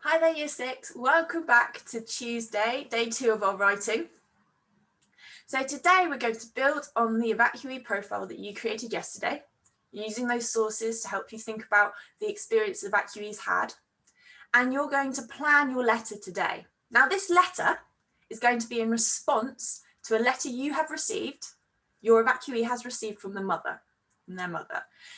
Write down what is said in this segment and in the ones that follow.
Hi there, Year 6. Welcome back to Tuesday, day 2 of our writing. So today we're going to build on the evacuee profile that you created yesterday, using those sources to help you think about the experience evacuees had. And you're going to plan your letter today. Now this letter is going to be in response to a letter you have received, your evacuee has received from their mother.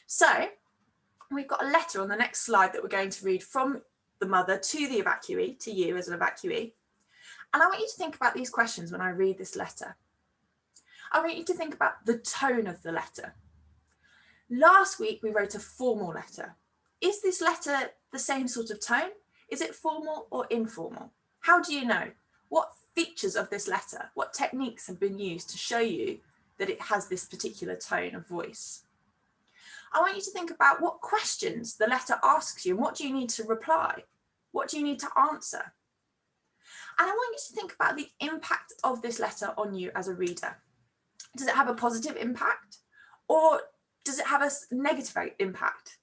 So we've got a letter on the next slide that we're going to read from the mother to the evacuee, to you as an evacuee. And I want you to think about these questions when I read this letter. I want you to think about the tone of the letter. Last week we wrote a formal letter. Is this letter the same sort of tone? Is it formal or informal? How do you know? What features of this letter, what techniques have been used to show you that it has this particular tone of voice? I want you to think about what questions the letter asks you and what do you need to reply? What do you need to answer? And I want you to think about the impact of this letter on you as a reader. Does it have a positive impact or does it have a negative impact?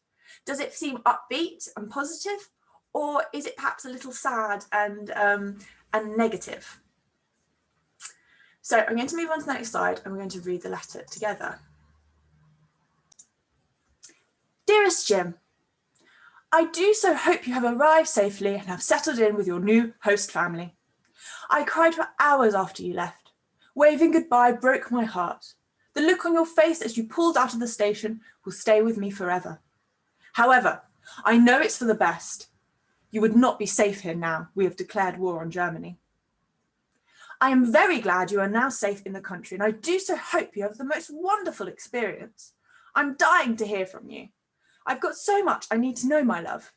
Does it seem upbeat and positive, or is it perhaps a little sad and negative? So I'm going to move on to the next slide and we're going to read the letter together. Dearest Jim, I do so hope you have arrived safely and have settled in with your new host family. I cried for hours after you left. Waving goodbye broke my heart. The look on your face as you pulled out of the station will stay with me forever. However, I know it's for the best. You would not be safe here now. We have declared war on Germany. I am very glad you are now safe in the country, and I do so hope you have the most wonderful experience. I'm dying to hear from you. I've got so much I need to know, my love.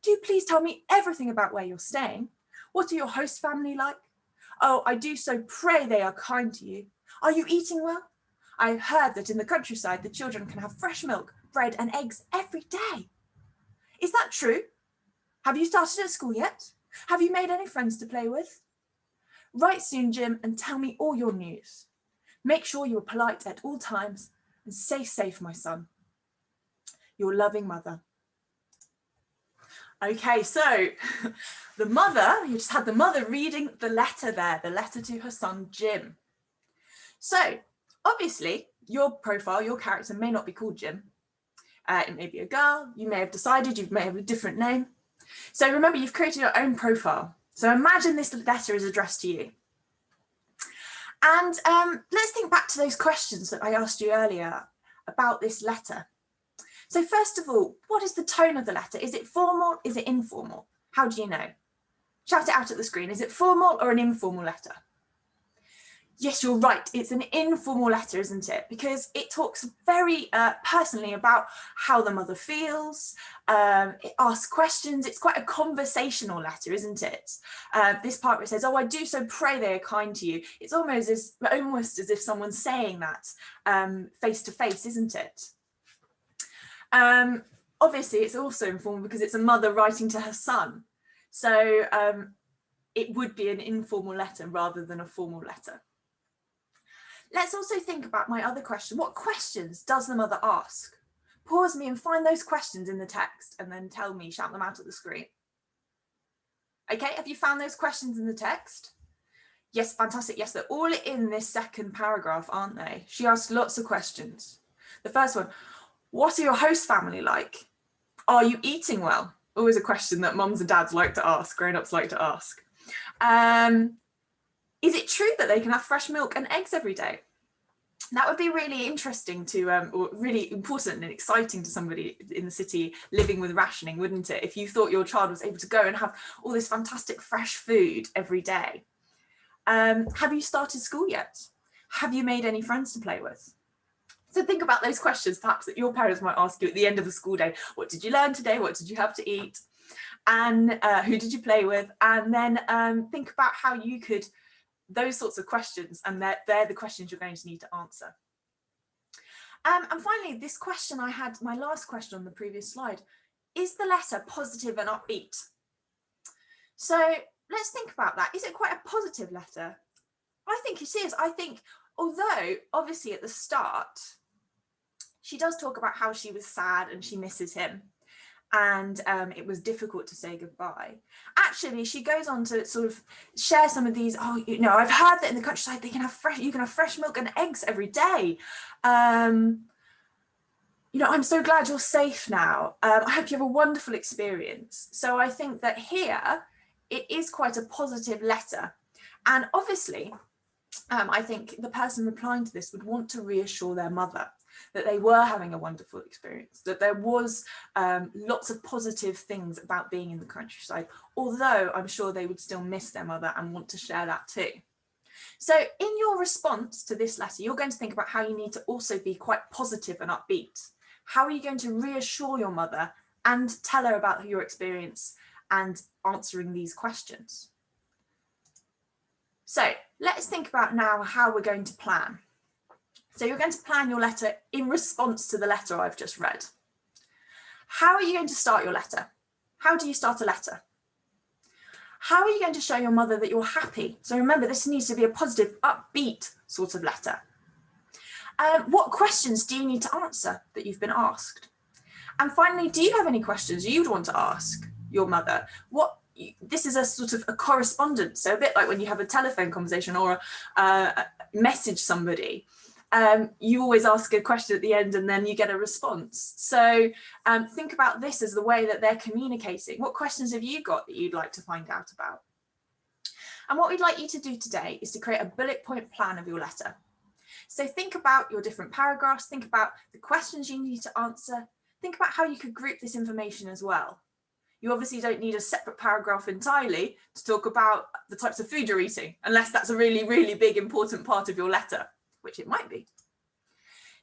Do please tell me everything about where you're staying. What are your host family like? Oh, I do so pray they are kind to you. Are you eating well? I've heard that in the countryside, the children can have fresh milk, bread and eggs every day. Is that true? Have you started at school yet? Have you made any friends to play with? Write soon, Jim, and tell me all your news. Make sure you are polite at all times and stay safe, my son. Your loving mother. Okay, so the mother, you just had the mother reading the letter there, the letter to her son, Jim. So obviously your profile, your character may not be called Jim. It may be a girl, you may have decided, you may have a different name. So remember, you've created your own profile. So imagine this letter is addressed to you. And let's think back to those questions that I asked you earlier about this letter. So first of all, what is the tone of the letter? Is it formal? Is it informal? How do you know? Shout it out at the screen. Is it formal or an informal letter? Yes, you're right. It's an informal letter, isn't it? Because it talks very personally about how the mother feels. It asks questions. It's quite a conversational letter, isn't it? This part where it says, oh, I do so pray they are kind to you. It's almost as if someone's saying that face to face, isn't it? Obviously, it's also informal because it's a mother writing to her son. So it would be an informal letter rather than a formal letter. Let's also think about my other question. What questions does the mother ask? Pause me and find those questions in the text and then tell me, shout them out at the screen. Okay, have you found those questions in the text? Yes, fantastic. Yes, they're all in this second paragraph, aren't they? She asked lots of questions. The first one, what are your host family like? Are you eating well? Always a question that mums and dads like to ask, grown-ups like to ask. Is it true that they can have fresh milk and eggs every day? That would be really interesting to, or really important and exciting to somebody in the city living with rationing, wouldn't it? If you thought your child was able to go and have all this fantastic fresh food every day. Have you started school yet? Have you made any friends to play with? So think about those questions perhaps that your parents might ask you at the end of the school day. What did you learn today? What did you have to eat? And who did you play with? And then think about how you could, those sorts of questions, and they're the questions you're going to need to answer. And finally, this question I had, my last question on the previous slide, is the letter positive and upbeat? So let's think about that. Is it quite a positive letter? I think it is. I think, although obviously at the start, she does talk about how she was sad and she misses him. and it was difficult to say goodbye. Actually, she goes on to sort of share some of these. Oh, you know, I've heard that in the countryside you can have fresh milk and eggs every day. You know, I'm so glad you're safe now. I hope you have a wonderful experience. So I think that here it is quite a positive letter. And obviously, I think the person replying to this would want to reassure their mother that they were having a wonderful experience, that there was lots of positive things about being in the countryside, although I'm sure they would still miss their mother and want to share that too. So in your response to this letter, you're going to think about how you need to also be quite positive and upbeat. How are you going to reassure your mother and tell her about your experience and answering these questions? So let's think about now how we're going to plan. So you're going to plan your letter in response to the letter I've just read. How are you going to start your letter? How do you start a letter? How are you going to show your mother that you're happy? So remember, this needs to be a positive, upbeat sort of letter. What questions do you need to answer that you've been asked? And finally, do you have any questions you'd want to ask your mother? This is a sort of a correspondence, so a bit like when you have a telephone conversation or message somebody. You always ask a question at the end and then you get a response. So think about this as the way that they're communicating. What questions have you got that you'd like to find out about? And what we'd like you to do today is to create a bullet point plan of your letter. So think about your different paragraphs, think about the questions you need to answer, think about how you could group this information as well. You obviously don't need a separate paragraph entirely to talk about the types of food you're eating, unless that's a really, really big, important part of your letter, which it might be.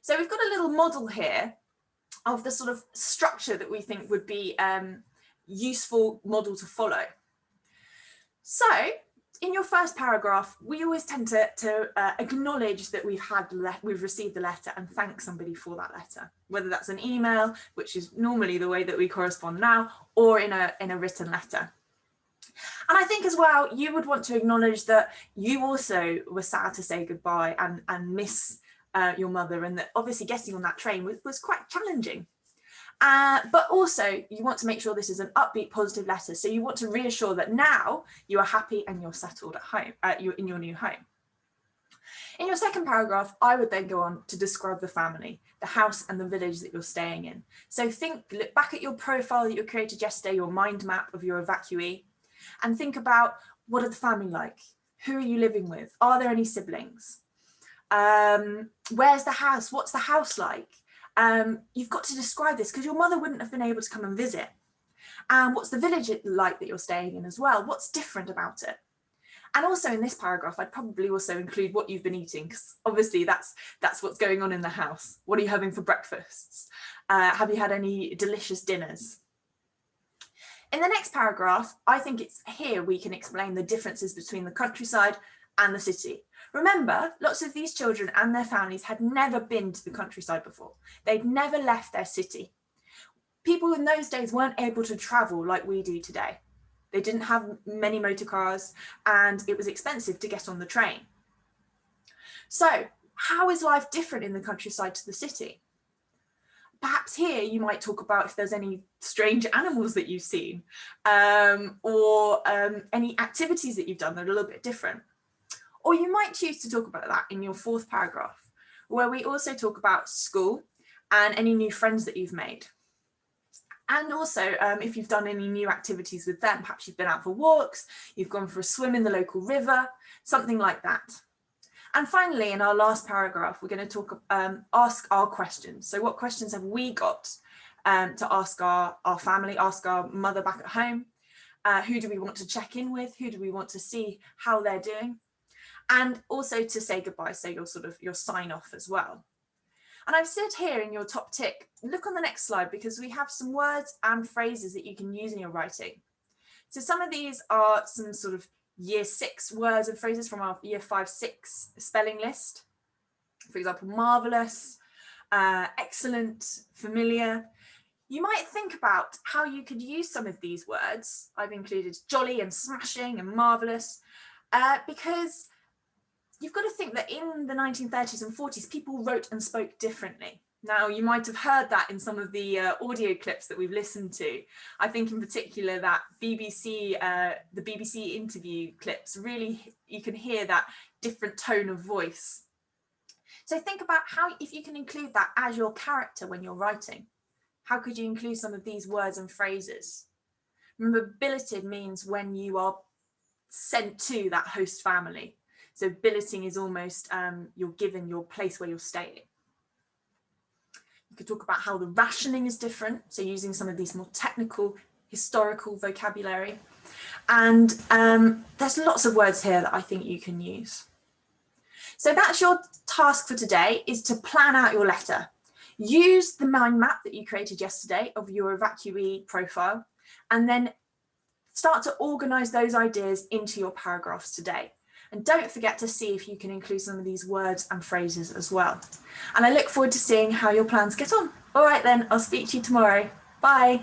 So we've got a little model here of the sort of structure that we think would be useful model to follow. So in your first paragraph, we always tend to acknowledge that we've received the letter and thank somebody for that letter, whether that's an email, which is normally the way that we correspond now, or in a written letter. And I think as well, you would want to acknowledge that you also were sad to say goodbye and miss your mother, and that obviously getting on that train was quite challenging. But also you want to make sure this is an upbeat, positive letter. So you want to reassure that now you are happy and you're settled at home, in your new home. In your second paragraph, I would then go on to describe the family, the house and the village that you're staying in. So look back at your profile that you created yesterday, your mind map of your evacuee, and think about, what are the family like? Who are you living with? Are there any siblings? Where's the house? What's the house like? You've got to describe this because your mother wouldn't have been able to come and visit. And what's the village like that you're staying in as well? What's different about it? And also in this paragraph, I'd probably also include what you've been eating, because obviously that's what's going on in the house. What are you having for breakfasts? Have you had any delicious dinners? In the next paragraph, I think it's here we can explain the differences between the countryside and the city. Remember, lots of these children and their families had never been to the countryside before. They'd never left their city. People in those days weren't able to travel like we do today. They didn't have many motor cars and it was expensive to get on the train. So how is life different in the countryside to the city? Perhaps here you might talk about if there's any strange animals that you've seen, or any activities that you've done that are a little bit different. Or you might choose to talk about that in your fourth paragraph, where we also talk about school and any new friends that you've made. And also if you've done any new activities with them, perhaps you've been out for walks, you've gone for a swim in the local river, something like that. And finally, in our last paragraph, we're going to ask our questions. So what questions have we got to ask our family, ask our mother back at home? Who do we want to check in with? Who do we want to see how they're doing? And also to say goodbye, so your sign off as well. And I've said here in your top tick, look on the next slide, because we have some words and phrases that you can use in your writing. So some of these are some sort of year 6 words and phrases from our year 5-6 spelling list. For example, marvelous, excellent, familiar. You might think about how you could use some of these words. I've included jolly and smashing and marvelous, because you've got to think that in the 1930s and 40s, people wrote and spoke differently. Now, you might have heard that in some of the audio clips that we've listened to. I think in particular that the BBC interview clips, really, you can hear that different tone of voice. So think about if you can include that as your character when you're writing. How could you include some of these words and phrases? Remember, billeted means when you are sent to that host family. So billeting is almost you're given your place where you're staying. You could talk about how the rationing is different, so using some of these more technical, historical vocabulary. And there's lots of words here that I think you can use. So that's your task for today, is to plan out your letter. Use the mind map that you created yesterday of your evacuee profile, and then start to organise those ideas into your paragraphs today. And don't forget to see if you can include some of these words and phrases as well. And I look forward to seeing how your plans get on. All right then, I'll speak to you tomorrow. Bye.